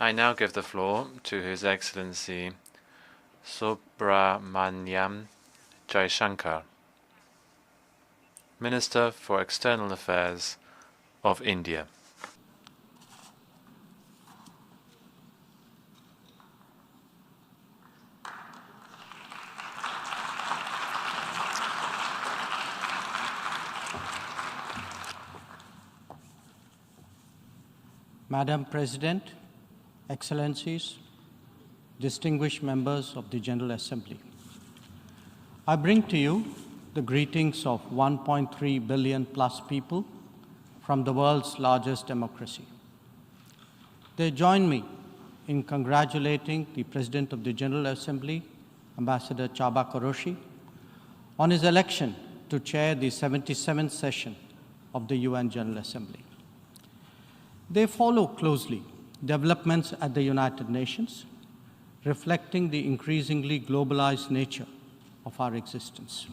I now give the floor to His Excellency Subrahmanyam Jaishankar, Minister for External Affairs of India. Madam President, Excellencies, distinguished members of the General Assembly, I bring to you the greetings of 1.3 billion plus people from the world's largest democracy. They join me in congratulating the President of the General Assembly, Ambassador Csaba Kőrösi, on his election to chair the 77th session of the UN General Assembly. They follow closely developments at the United Nations, reflecting the increasingly globalized nature of our existence.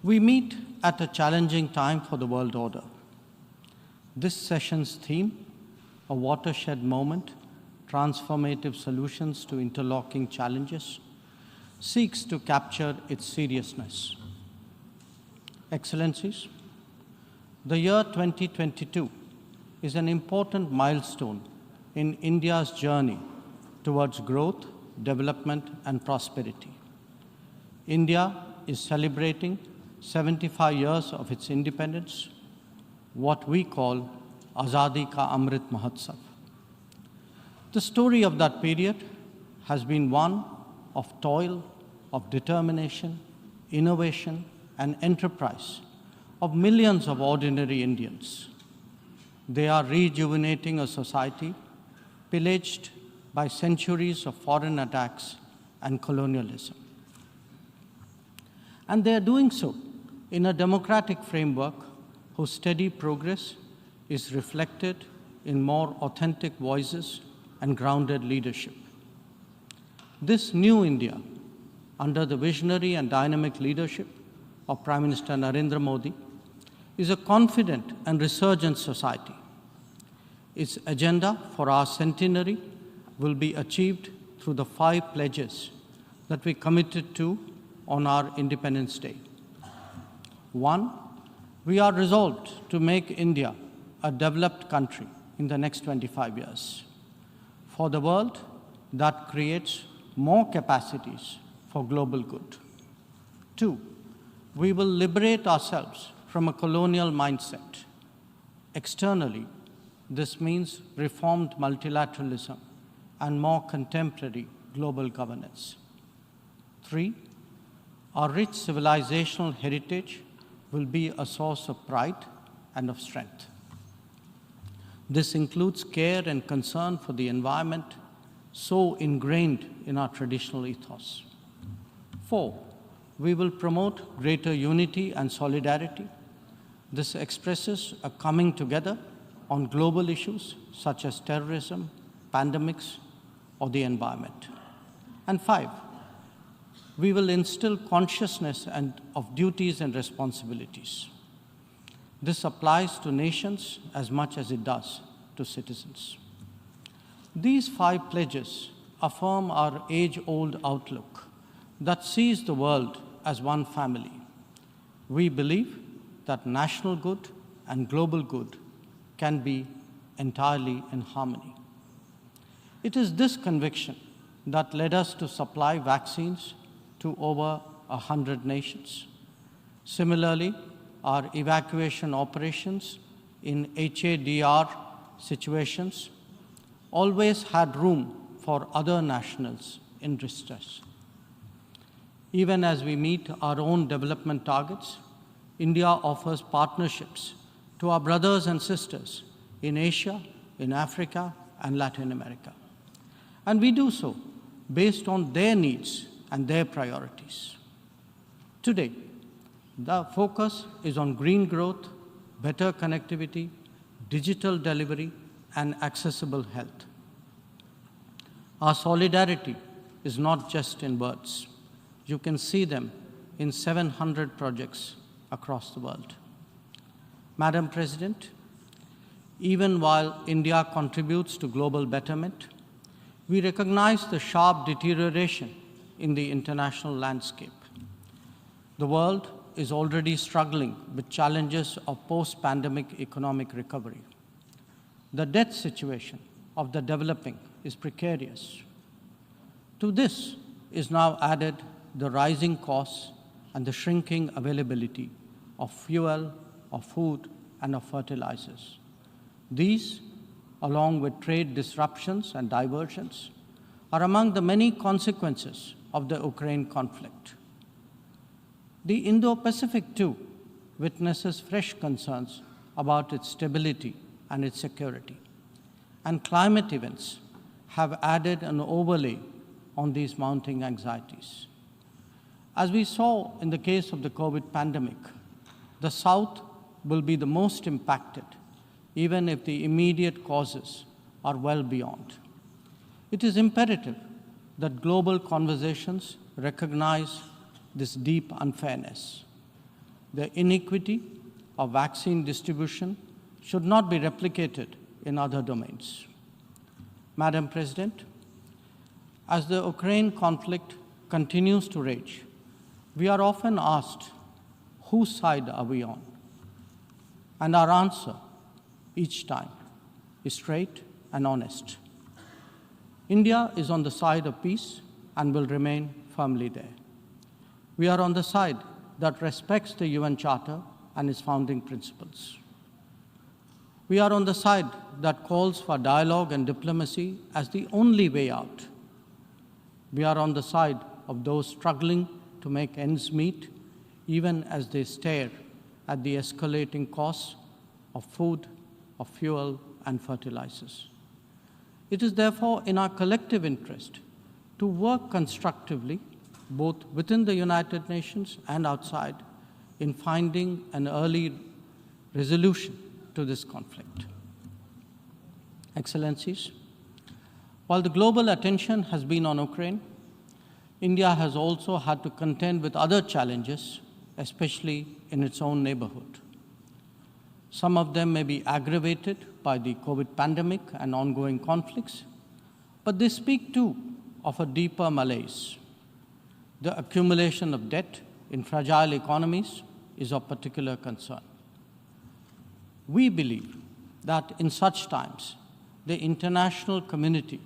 We meet at a challenging time for the world order. This session's theme, a watershed moment, transformative solutions to interlocking challenges, seeks to capture its seriousness. Excellencies, the year 2022 is an important milestone in India's journey towards growth, development, and prosperity. India is celebrating 75 years of its independence, what we call Azadi Ka Amrit Mahotsav. The story of that period has been one of toil, of determination, innovation, and enterprise of millions of ordinary Indians. They are rejuvenating a society pillaged by centuries of foreign attacks and colonialism. And they are doing so in a democratic framework whose steady progress is reflected in more authentic voices and grounded leadership. This new India, under the visionary and dynamic leadership of Prime Minister Narendra Modi, is a confident and resurgent society. Its agenda for our centenary will be achieved through the 5 pledges that we committed to on our Independence Day. 1, we are resolved to make India a developed country in the next 25 years. For the world, that creates more capacities for global good. 2, we will liberate ourselves from a colonial mindset. Externally, this means reformed multilateralism and more contemporary global governance. 3, our rich civilizational heritage will be a source of pride and of strength. This includes care and concern for the environment, so ingrained in our traditional ethos. 4, we will promote greater unity and solidarity. This expresses a coming together on global issues such as terrorism, pandemics, or the environment. And 5, we will instill consciousness of duties and responsibilities. This applies to nations as much as it does to citizens. These 5 pledges affirm our age-old outlook that sees the world as one family. We believe that national good and global good can be entirely in harmony. It is this conviction that led us to supply vaccines to over 100 nations. Similarly, our evacuation operations in HADR situations always had room for other nationals in distress. Even as we meet our own development targets, India offers partnerships to our brothers and sisters in Asia, in Africa, and Latin America. And we do so based on their needs and their priorities. Today, the focus is on green growth, better connectivity, digital delivery, and accessible health. Our solidarity is not just in words. You can see them in 700 projects across the world. Madam President, Even while India contributes to global betterment, we recognize the sharp deterioration in the international landscape. The world is already struggling with challenges of post-pandemic economic recovery. The debt situation of the developing is precarious. To this is now added the rising costs and the shrinking availability of fuel, of food, and of fertilizers. These, along with trade disruptions and diversions, are among the many consequences of the Ukraine conflict. The Indo-Pacific, too, witnesses fresh concerns about its stability and its security. And climate events have added an overlay on these mounting anxieties. As we saw in the case of the COVID pandemic, the South will be the most impacted, even if the immediate causes are well beyond. It is imperative that global conversations recognize this deep unfairness. The inequity of vaccine distribution should not be replicated in other domains. Madam President, as the Ukraine conflict continues to rage, we are often asked, whose side are we on? And our answer each time is straight and honest. India is on the side of peace and will remain firmly there. We are on the side that respects the UN Charter and its founding principles. We are on the side that calls for dialogue and diplomacy as the only way out. We are on the side of those struggling to make ends meet, even as they stare at the escalating costs of food, of fuel, and fertilizers. It is therefore in our collective interest to work constructively, both within the United Nations and outside, in finding an early resolution to this conflict. Excellencies, while the global attention has been on Ukraine, India has also had to contend with other challenges, especially in its own neighborhood. Some of them may be aggravated by the COVID pandemic and ongoing conflicts, but they speak too of a deeper malaise. The accumulation of debt in fragile economies is of particular concern. We believe that in such times, the international community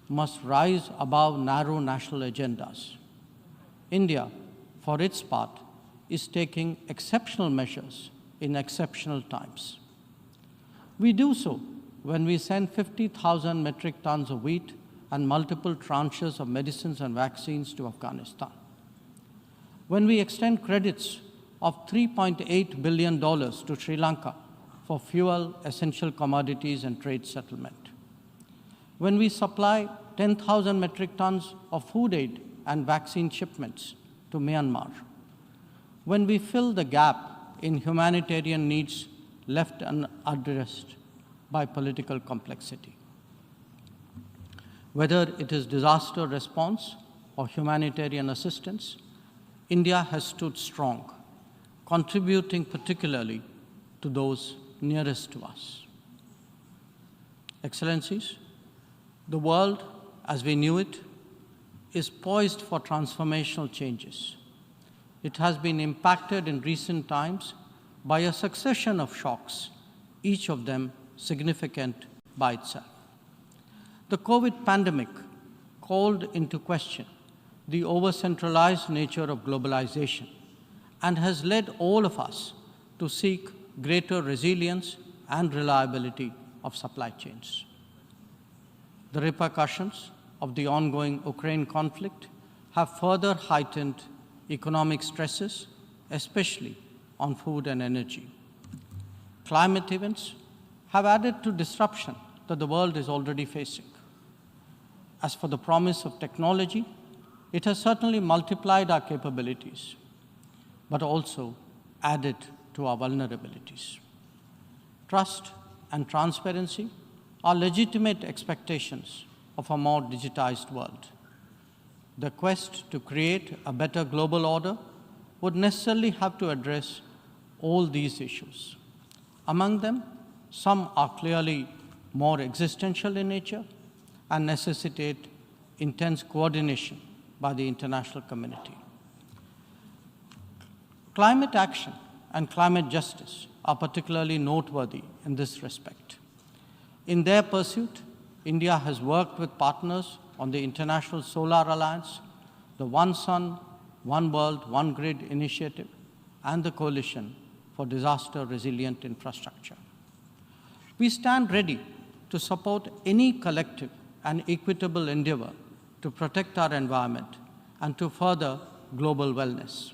must rise above narrow national agendas. India, for its part, is taking exceptional measures in exceptional times. We do so when we send 50,000 metric tons of wheat and multiple tranches of medicines and vaccines to Afghanistan. When we extend credits of $3.8 billion to Sri Lanka for fuel, essential commodities, and trade settlement. When we supply 10,000 metric tons of food aid and vaccine shipments to Myanmar. When we fill the gap in humanitarian needs left unaddressed by political complexity. Whether it is disaster response or humanitarian assistance, India has stood strong, contributing particularly to those nearest to us. Excellencies, the world as we knew it is poised for transformational changes. It has been impacted in recent times by a succession of shocks, each of them significant by itself. The COVID pandemic called into question the over-centralized nature of globalization and has led all of us to seek greater resilience and reliability of supply chains. The repercussions of the ongoing Ukraine conflict have further heightened economic stresses, especially on food and energy. Climate events have added to disruption that the world is already facing. As for the promise of technology, it has certainly multiplied our capabilities, but also added to our vulnerabilities. Trust and transparency are legitimate expectations of a more digitized world. The quest to create a better global order would necessarily have to address all these issues. Among them, Some are clearly more existential in nature and necessitate intense coordination by the international community. Climate action and climate justice are particularly noteworthy in this respect. In their pursuit, India has worked with partners on the International Solar Alliance, the One Sun, One World, One Grid initiative, and the Coalition for Disaster Resilient Infrastructure. We stand ready to support any collective and equitable endeavor to protect our environment and to further global wellness.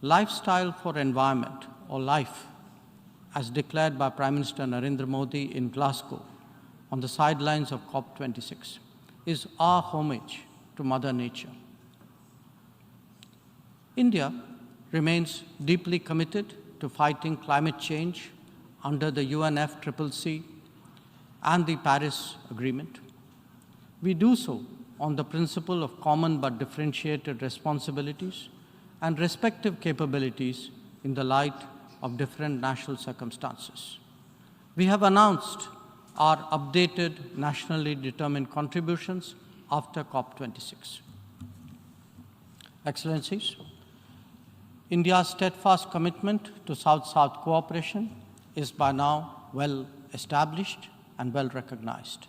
Lifestyle for environment, or LIFE, as declared by Prime Minister Narendra Modi in Glasgow on the sidelines of COP26, is our homage to Mother Nature. India remains deeply committed to fighting climate change under the UNFCCC and the Paris Agreement. We do so on the principle of common but differentiated responsibilities and respective capabilities in the light of different national circumstances. We have announced our updated nationally determined contributions after COP26. Excellencies, India's steadfast commitment to South-South cooperation is by now well established and well recognized.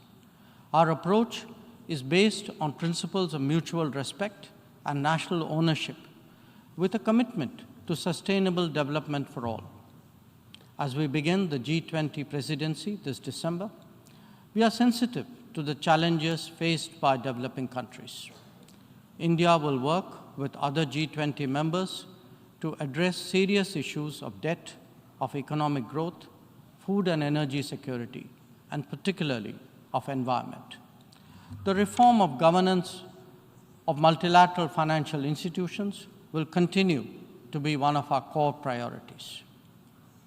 Our approach is based on principles of mutual respect and national ownership, with a commitment to sustainable development for all. As we begin the G20 presidency this December, we are sensitive to the challenges faced by developing countries. India will work with other G20 members to address serious issues of debt, of economic growth, food and energy security, and particularly of environment. The reform of governance of multilateral financial institutions will continue to be one of our core priorities.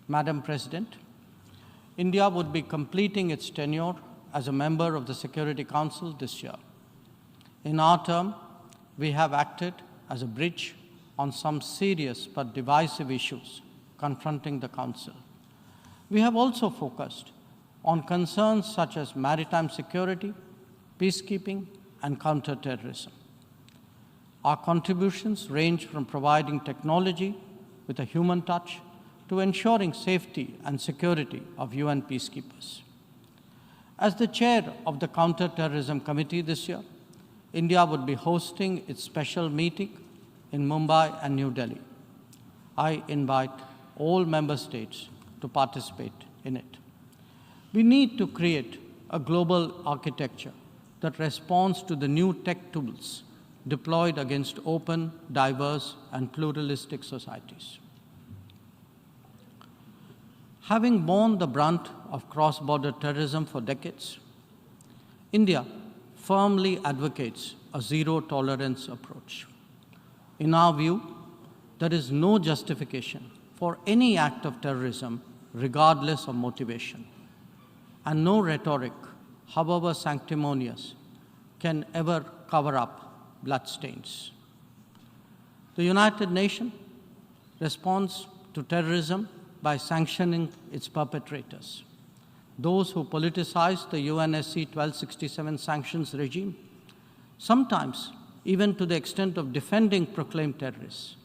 Madam President, India would be completing its tenure as a member of the Security Council this year. In our term, we have acted as a bridge on some serious but divisive issues confronting the Council. We have also focused on concerns such as maritime security, peacekeeping, and counterterrorism. Our contributions range from providing technology with a human touch to ensuring safety and security of UN peacekeepers. As the chair of the Counterterrorism Committee this year, India would be hosting its special meeting in Mumbai and New Delhi. I invite all member states to participate in it. We need to create a global architecture that responds to the new tech tools deployed against open, diverse, and pluralistic societies. Having borne the brunt of cross-border terrorism for decades, India firmly advocates a zero-tolerance approach. In our view, there is no justification for any act of terrorism regardless of motivation, and no rhetoric, however sanctimonious, can ever cover up bloodstains. The United Nations responds to terrorism by sanctioning its perpetrators. Those who politicize the UNSC 1267 sanctions regime, sometimes even to the extent of defending proclaimed terrorists,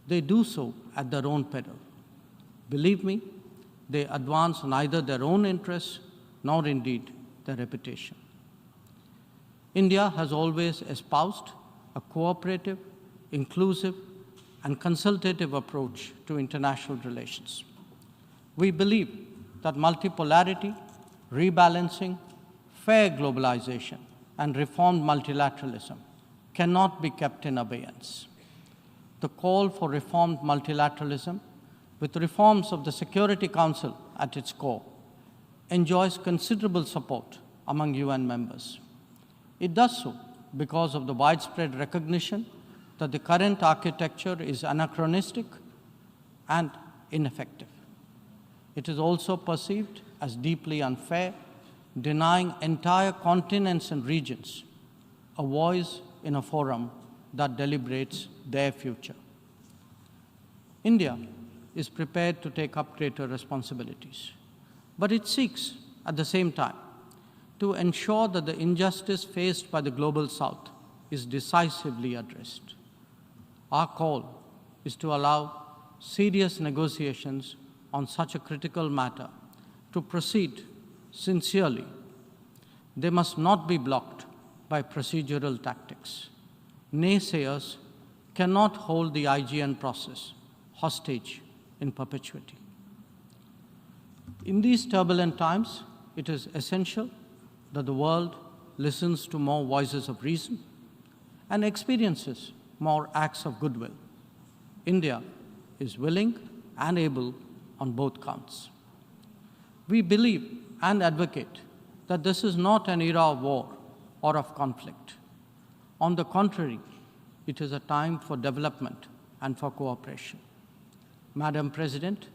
they do so at their own peril. Believe me, they advance neither their own interests nor indeed their reputation. India has always espoused a cooperative, inclusive, and consultative approach to international relations. We believe that multipolarity, rebalancing, fair globalization, and reformed multilateralism cannot be kept in abeyance. The call for reformed multilateralism, with reforms of the Security Council at its core, enjoys considerable support among UN members. It does so because of the widespread recognition that the current architecture is anachronistic and ineffective. It is also perceived as deeply unfair, denying entire continents and regions a voice in a forum that deliberates their future. India is prepared to take up greater responsibilities. but it seeks, at the same time, to ensure that the injustice faced by the Global South is decisively addressed. Our call is to allow serious negotiations on such a critical matter to proceed sincerely. They must not be blocked by procedural tactics. Naysayers cannot hold the IGN process hostage in perpetuity. In these turbulent times, it is essential that the world listens to more voices of reason and experiences more acts of goodwill. India is willing and able on both counts. We believe and advocate that this is not an era of war or of conflict. On the contrary, it is a time for development and for cooperation. Madam President,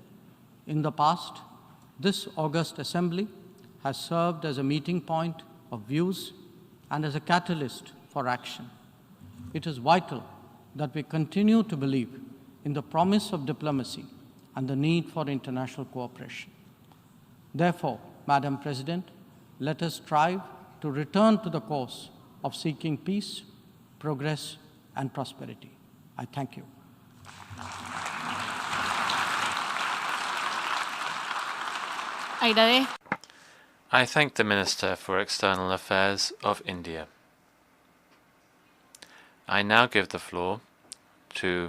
in the past, this august assembly has served as a meeting point of views and as a catalyst for action. It is vital that we continue to believe in the promise of diplomacy and the need for international cooperation. Therefore, Madam President, let us strive to return to the course of seeking peace, progress, and prosperity. I thank you. I thank the Minister for External Affairs of India. I now give the floor to